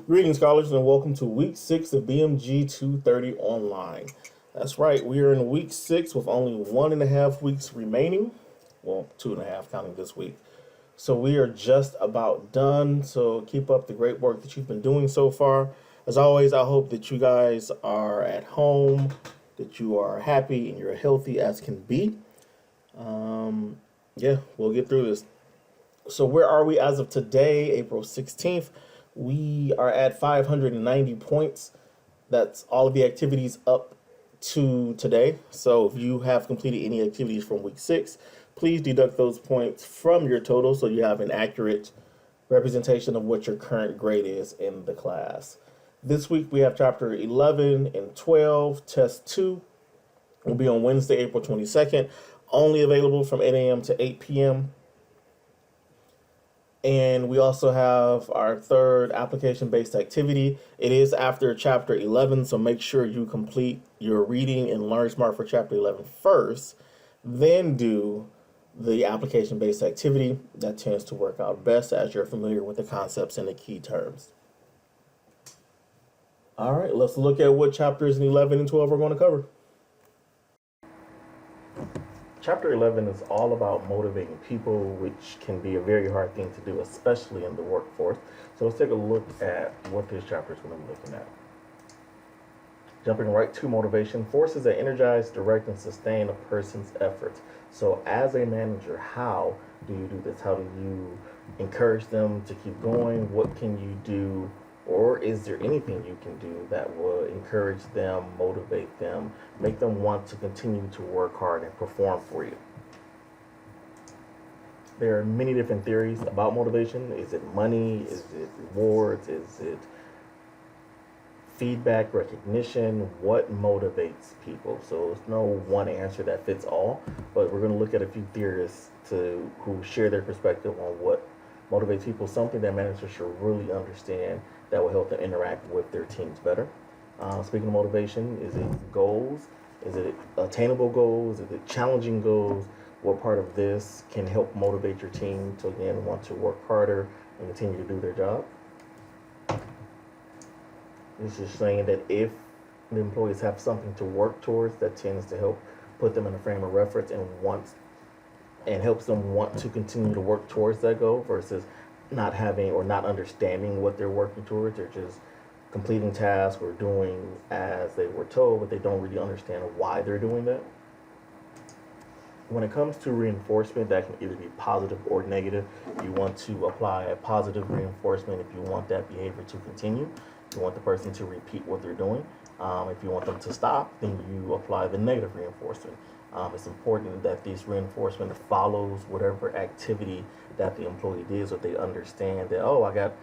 Greetings, scholars, and welcome to week 6 of BMG 230 online. That's right, we are in week 6 with only 1.5 weeks remaining. Well, 2.5 counting this week. So we are just about done. So keep up the great work that you've been doing so far. As always, I hope that you guys are at home, that you are happy and you're healthy as can be. Yeah, we'll get through this. So where are we as of today, April 16th? We are at 590 points. That's all of the activities up to today. So if you have completed any activities from week 6, please deduct those points from your total so you have an accurate representation of what your current grade is in the class. This week we have chapter 11 and 12, test 2 will be on Wednesday, April 22nd, only available from 8 a.m. to 8 p.m. And we also have our third application-based activity. It is after chapter 11, so make sure you complete your reading and learn smart for chapter 11 first, then do the application-based activity. That tends to work out best as you're familiar with the concepts and the key terms. All right, let's look at what chapters in 11 and 12 we're going to cover. Chapter 11 is all about motivating people, which can be a very hard thing to do, especially in the workforce. So let's take a look at what this chapter is going to be looking at. Jumping right to motivation, forces that energize, direct, and sustain a person's efforts. So as a manager, how do you do this? How do you encourage them to keep going? What can you do? Or is there anything you can do that will encourage them, motivate them, make them want to continue to work hard and perform for you? There are many different theories about motivation. Is it money? Is it rewards? Is it feedback, recognition? What motivates people? So there's no one answer that fits all, but we're going to look at a few theorists who share their perspective on what motivates people, something that managers should really understand that will help them interact with their teams better. Speaking of motivation, is it goals? Is it attainable goals? Is it challenging goals? What part of this can help motivate your team to, again, want to work harder and continue to do their job? This is saying that if the employees have something to work towards, that tends to help put them in a frame of reference and helps them want to continue to work towards that goal versus not having or not understanding what they're working towards. They're just completing tasks or doing as they were told, but they don't really understand why they're doing that. When it comes to reinforcement, that can either be positive or negative. You want to apply a positive reinforcement if you want that behavior to continue. You want the person to repeat what they're doing. If you want them to stop, then you apply the negative reinforcement. It's important that this reinforcement follows whatever activity that the employee did, so they understand that, oh, I got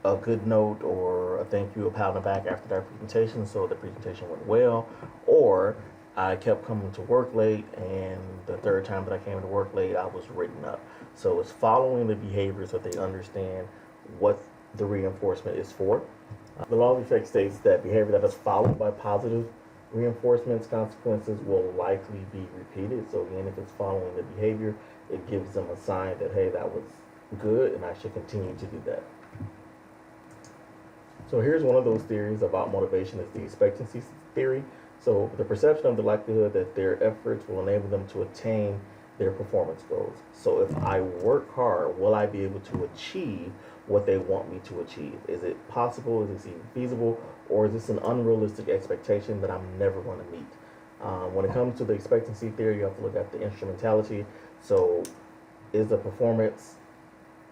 a good note or a thank you, a pat on the back after that presentation, so the presentation went well, or I kept coming to work late, and the third time that I came to work late, I was written up. So it's following the behavior so they understand what the reinforcement is for. The law of effect states that behavior that is followed by positive reinforcements, consequences will likely be repeated. So again, if it's following the behavior, it gives them a sign that, hey, that was good and I should continue to do that. So here's one of those theories about motivation, is the expectancy theory. So the perception of the likelihood that their efforts will enable them to attain their performance goals. So if I work hard, will I be able to achieve what they want me to achieve? Is it possible? Is this even feasible? Or is this an unrealistic expectation that I'm never going to meet? When it comes to the expectancy theory, you have to look at the instrumentality. So is the performance,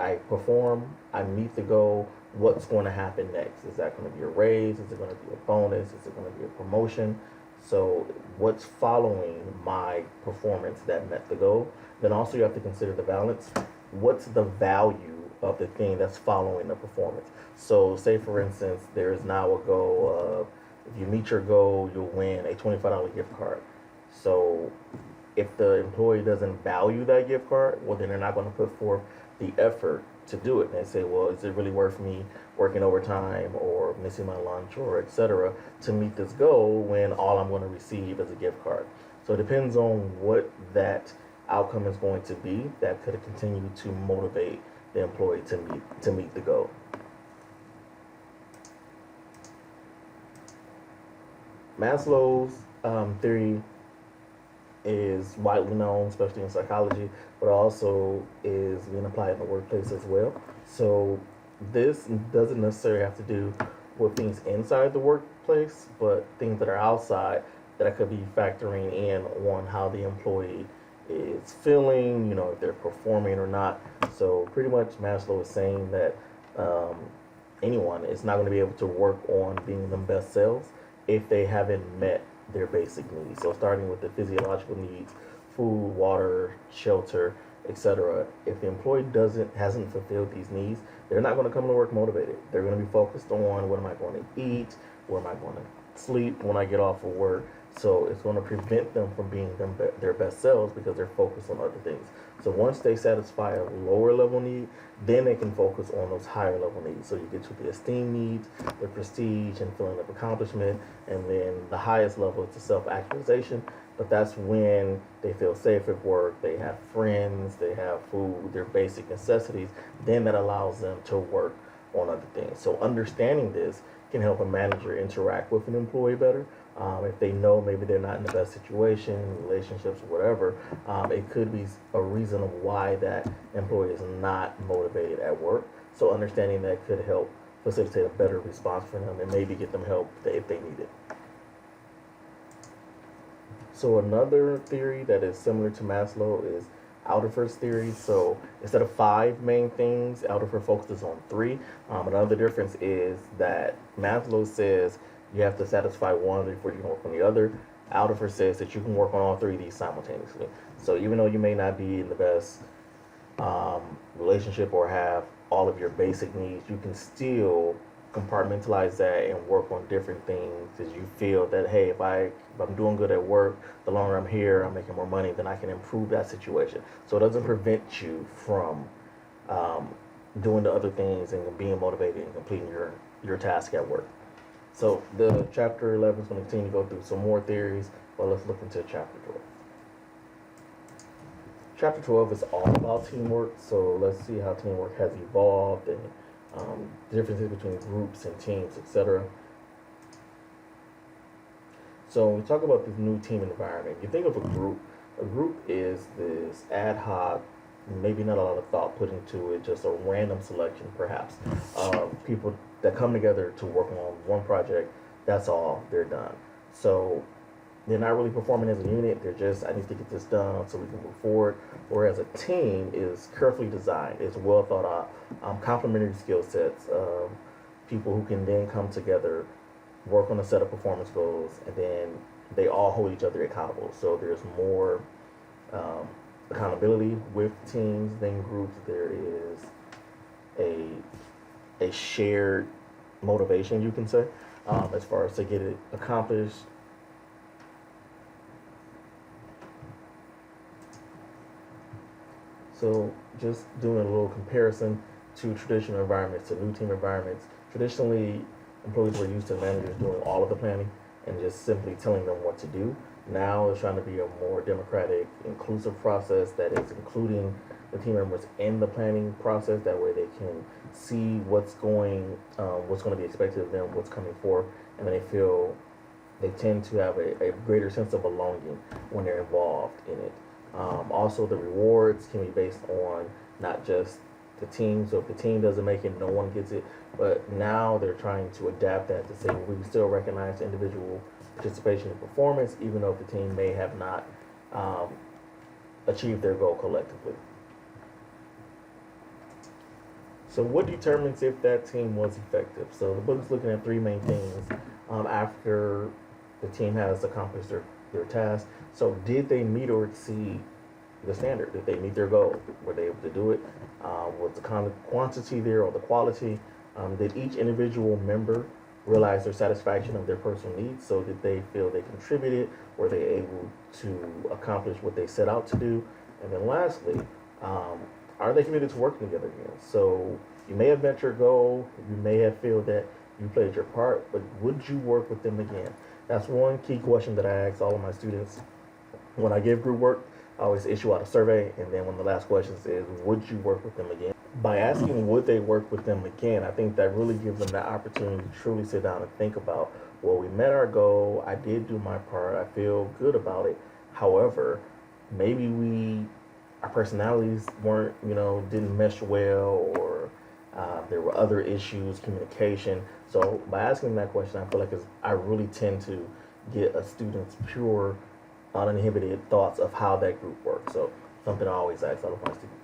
I perform, I meet the goal, what's going to happen next? Is that going to be a raise? Is it going to be a bonus? Is it going to be a promotion? So what's following my performance that met the goal? Then also you have to consider the balance. What's the value of the thing that's following the performance? So say, for instance, there is now a goal of, if you meet your goal, you'll win a $25 gift card. So if the employee doesn't value that gift card, well, then they're not going to put forth the effort to do it. And they say, well, is it really worth me working overtime or missing my lunch or etc. to meet this goal when all I'm going to receive is a gift card? So it depends on what that outcome is going to be that could continue to motivate the employee to meet the goal. Maslow's theory is widely known, especially in psychology, but also is being applied in the workplace as well. So this doesn't necessarily have to do with things inside the workplace, but things that are outside that I could be factoring in on how the employee is feeling, if they're performing or not. So pretty much Maslow is saying that um, anyone is not going to be able to work on being the best selves if they haven't met their basic needs. So starting with the physiological needs, food, water, shelter, etc. If the employee hasn't fulfilled these needs, they're not going to come to work motivated. They're going to be focused on what am I going to eat, where am I going to sleep when I get off of work. So it's going to prevent them from being their best selves because they're focused on other things. So once they satisfy a lower level need, then they can focus on those higher level needs. So you get to the esteem needs, the prestige and feeling of accomplishment, and then the highest level is the self-actualization. But that's when they feel safe at work, they have friends, they have food, their basic necessities. Then that allows them to work on other things. So understanding this can help a manager interact with an employee better. If they know maybe they're not in the best situation, relationships, or whatever, it could be a reason of why that employee is not motivated at work. So understanding that could help facilitate a better response for them and maybe get them help if they need it. So another theory that is similar to Maslow is Alderfer's theory. So instead of 5 main things, Alderfer focuses on 3. Another difference is that Maslow says you have to satisfy one before you can work on the other. Alderfer says that you can work on all 3 of these simultaneously. So even though you may not be in the best relationship or have all of your basic needs, you can still compartmentalize that and work on different things because you feel that, hey, if I'm doing good at work, the longer I'm here, I'm making more money, then I can improve that situation. So it doesn't prevent you from doing the other things and being motivated and completing your task at work. So the chapter 11 is going to continue to go through some more theories, but let's look into chapter 12. Chapter 12 is all about teamwork, so let's see how teamwork has evolved and differences between groups and teams, etc. So when we talk about this new team environment, you think of a group is this ad hoc, maybe not a lot of thought put into it, just a random selection perhaps of people that come together to work on one project. That's all, they're done. So they're not really performing as a unit, they're just, I need to get this done so we can move forward. Whereas a team is carefully designed, it's well thought out, complementary skill sets, people who can then come together, work on a set of performance goals, and then they all hold each other accountable. So there's more accountability with teams than groups. There is a shared motivation, you can say, as far as to get it accomplished. So just doing a little comparison to traditional environments, to new team environments. Traditionally, employees were used to managers doing all of the planning and just simply telling them what to do. Now it's trying to be a more democratic, inclusive process that is including the team members in the planning process. That way they can see what's going to be expected of them, what's coming forth, and then they tend to have a greater sense of belonging when they're involved in it. Also, the rewards can be based on not just the team. So if the team doesn't make it, no one gets it. But now they're trying to adapt that to say, well, we still recognize individual participation and performance, even though the team may have not achieved their goal collectively. So what determines if that team was effective? So the book's looking at 3 main things after the team has accomplished their task. So did they meet or exceed the standard? Did they meet their goal? Were they able to do it? Was the quantity there or the quality? Did each individual member realize their satisfaction of their personal needs? So did they feel they contributed? Were they able to accomplish what they set out to do? And then lastly, are they committed to working together again? So you may have met your goal, you may have feel that you played your part, but would you work with them again? That's one key question that I ask all of my students. When I give group work, I always issue out a survey, and then one of the last questions is, would you work with them again? by asking would they work with them again, I think that really gives them that opportunity to truly sit down and think about, well, we met our goal. I did do my part. I feel good about it. However, maybe our personalities weren't, didn't mesh well, or there were other issues, communication. So by asking that question, I feel like I really tend to get a student's pure, uninhibited thoughts of how that group works. So something I always ask all of my students.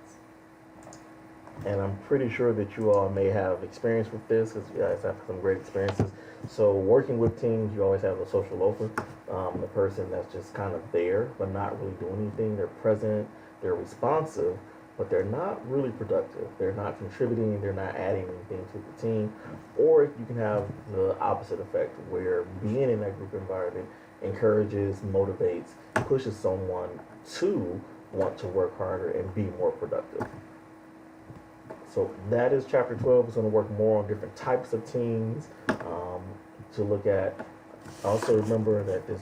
And I'm pretty sure that you all may have experience with this because you guys have some great experiences. So working with teams, you always have a social loafer, the person that's just kind of there but not really doing anything. They're present, they're responsive, but they're not really productive. They're not contributing, they're not adding anything to the team. Or you can have the opposite effect where being in that group environment encourages, motivates, pushes someone to want to work harder and be more productive. So that is chapter 12. It's going to work more on different types of teams to look at. Also remember that this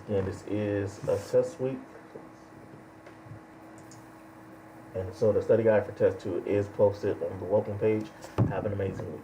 is a test week. And so the study guide for test 2 is posted on the welcome page. Have an amazing week.